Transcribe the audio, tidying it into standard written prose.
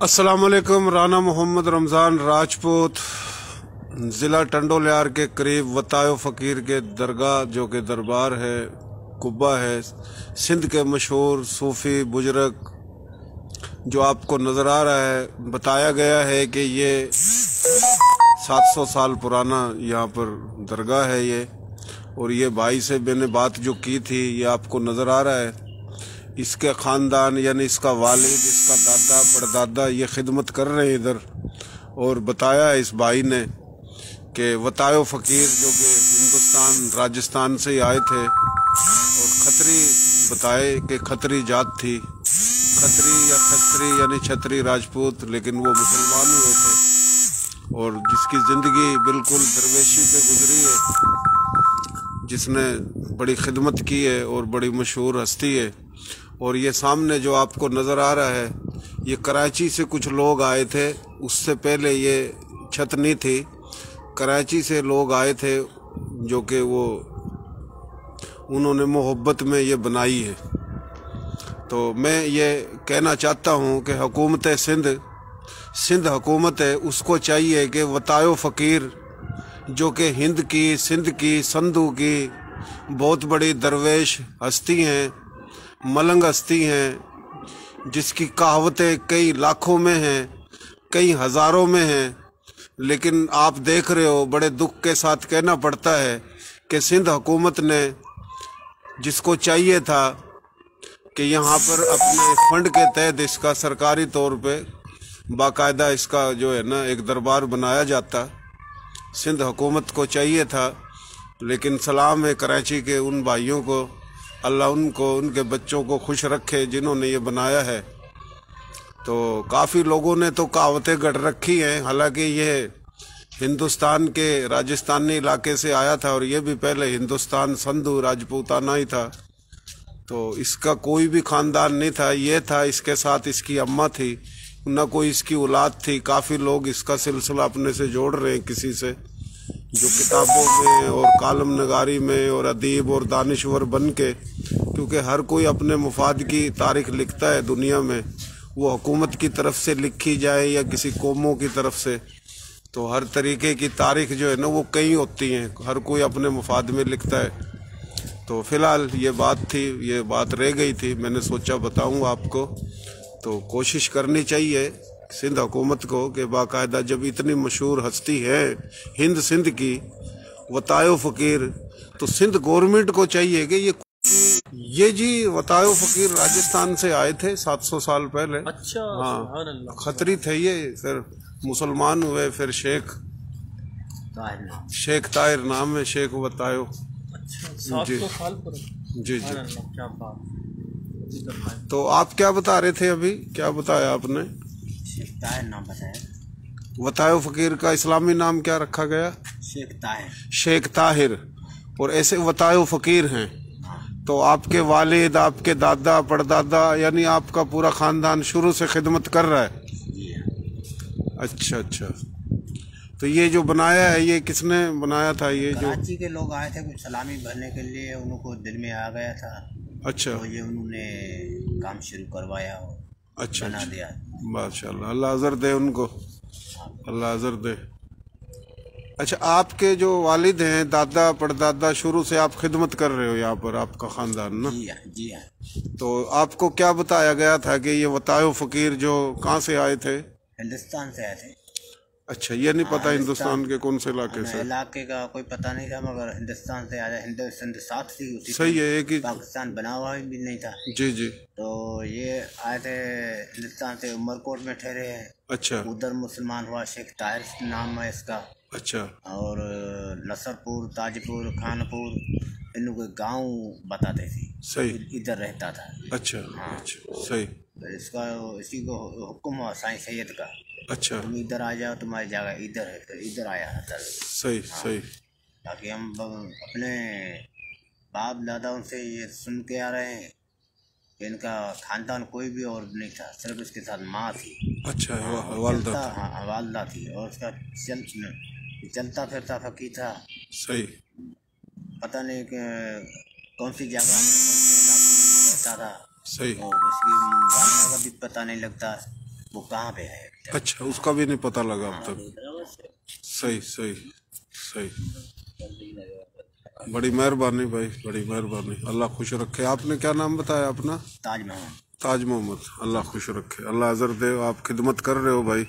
अस्सलाम वालेकुम। राना मोहम्मद रमज़ान राजपूत ज़िला टंडोलियार के करीब वतायो फ़कीर के दरगाह जो कि दरबार है, कुब्बा है, सिंध के मशहूर सूफ़ी बुजुर्ग जो आपको नज़र आ रहा है। बताया गया है कि ये 700 साल पुराना यहाँ पर दरगाह है ये। और ये भाई से मैंने बात जो की थी, ये आपको नज़र आ रहा है। इसके ख़ानदान यानी इसका वालिद, इसका दादा परदादा ये खिदमत कर रहे हैं इधर। और बताया है इस भाई ने कि वतायो फ़कीर जो कि हिंदुस्तान राजस्थान से ही आए थे और खत्री बताए कि खत्री जात थी, खत्री या खत्री यानी छत्री राजपूत, लेकिन वो मुसलमान हुए थे और जिसकी ज़िंदगी बिल्कुल दरवेशी पे गुजरी है, जिसने बड़ी खिदमत की है और बड़ी मशहूर हस्ती है। और ये सामने जो आपको नज़र आ रहा है, ये कराची से कुछ लोग आए थे। उससे पहले ये छत नहीं थी, कराची से लोग आए थे जो कि वो उन्होंने मोहब्बत में ये बनाई है। तो मैं ये कहना चाहता हूँ कि हुकूमत सिंध हुकूमत है, उसको चाहिए कि वतायो फ़कीर जो कि हिंद की, सिंध की, संधू की बहुत बड़ी दरवेश हस्ती हैं, मलंग हस्ती हैं, जिसकी कहावतें कई लाखों में हैं, कई हज़ारों में हैं। लेकिन आप देख रहे हो, बड़े दुख के साथ कहना पड़ता है कि सिंध हुकूमत ने जिसको चाहिए था कि यहाँ पर अपने फंड के तहत इसका सरकारी तौर पे बाकायदा इसका जो है ना एक दरबार बनाया जाता, सिंध हुकूमत को चाहिए था। लेकिन सलाम है कराची के उन भाइयों को, अल्लाह उनको, उनके बच्चों को खुश रखे जिन्होंने ये बनाया है। तो काफ़ी लोगों ने तो कहावतें गढ़ रखी हैं, हालांकि ये हिंदुस्तान के राजस्थानी इलाके से आया था और ये भी पहले हिंदुस्तान संधू राजपूताना ही था। तो इसका कोई भी ख़ानदान नहीं था, ये था, इसके साथ इसकी अम्मा थी, न कोई इसकी औलाद थी। काफ़ी लोग इसका सिलसिला अपने से जोड़ रहे हैं किसी से, जो किताबों में और कालम नगारी में और अदीब और दानिश्वर बन के, क्योंकि हर कोई अपने मुफाद की तारीख लिखता है दुनिया में, वो हुकूमत की तरफ से लिखी जाए या किसी कौमों की तरफ से, तो हर तरीके की तारीख जो है ना वो कई होती हैं, हर कोई अपने मुफाद में लिखता है। तो फ़िलहाल ये बात थी, ये बात रह गई थी, मैंने सोचा बताऊँ आपको। तो कोशिश करनी चाहिए सिंध हुकूमत को कि बाकायदा जब इतनी मशहूर हस्ती है हिंद सिंध की वतायो फ़कीर, तो सिंध गवर्नमेंट को चाहिए कि ये जी वतायो फ़कीर राजस्थान से आए थे 700 साल पहले। अच्छा, हाँ, खत्री थे ये, फिर मुसलमान हुए, फिर शेख ताहिर नाम है, शेख वतायो। अच्छा, 700 साल पर। जी जी। क्या बात। तो आप क्या बता रहे थे अभी, क्या बताया आपने? शेख ताहिर नाम बताया। वतायो फ़कीर का इस्लामी नाम क्या रखा गया? शेख ताहिर। और ऐसे वतायो फ़कीर हैं। तो आपके वालिद, आपके दादा परदादा यानी आपका पूरा ख़ानदान शुरू से खिदमत कर रहा है? अच्छा अच्छा। तो ये जो बनाया है, ये किसने बनाया था? ये जो कराची के लोग आए थे कुछ सलामी भरने के लिए, उनको दिल में आ गया था। अच्छा। तो ये उन्होंने काम शुरू करवाया और अच्छा बना दिया। माशाल्लाह, अल्लाह अज़र दे उनको, अल्लाह अज़र दे। अच्छा, आपके जो वालिद हैं, दादा परदादा, शुरू से आप खिदमत कर रहे हो यहाँ पर, आपका ख़ानदान ना? जी हाँ। तो आपको क्या बताया गया था कि ये वतायो फ़कीर जो कहाँ से आए थे? हिंदुस्तान से आए थे। अच्छा, ये नहीं पता हिंदुस्तान के कौन से इलाके से? इलाके का कोई पता नहीं था, मगर हिंदुस्तान से आया। हिंद साथ थी उसी, सही है, एक ही पाकिस्तान बना हुआ भी नहीं था। जी जी। तो ये आए थे हिंदुस्तान से, उमरकोट में ठहरे हैं। अच्छा। उधर मुसलमान हुआ, शेख ताहिर नाम है इसका। अच्छा। और नसरपुर, ताजपुर, खानपुर, इनको गांव बताते थे। सही। इधर रहता था। अच्छा। हाँ। अच्छा, सही। इसका इसी को हुक्म हुआ साईं सैयद का। अच्छा। तुम इधर आ जाओ, तुम्हारी जगह इधर है, तो इधर आया था। सही। हाँ। सही। ताकि हम अपने बाप दादाओं से ये सुन के आ रहे हैं कि इनका खानदान कोई भी और नहीं था, सिर्फ इसके साथ माँ थी। अच्छा। वालदा। हाँ, वालदा थी। और उसका चलता फिरता फकीर था। सही। पता नहीं कि कौन सी जगह में, कौन से इलाकों में रहता था। सही। और उसकी वालदा का भी पता नहीं लगता। वो कहाँ पे है। अच्छा, उसका भी नहीं पता लगा अब तक। सही सही सही, बड़ी मेहरबानी भाई, बड़ी मेहरबानी। अल्लाह खुश रखे। आपने क्या नाम बताया अपना? ताज मोहम्मद। ताज मोहम्मद। अल्लाह खुश रखे, अल्लाह अजर दे। आप खिदमत कर रहे हो भाई।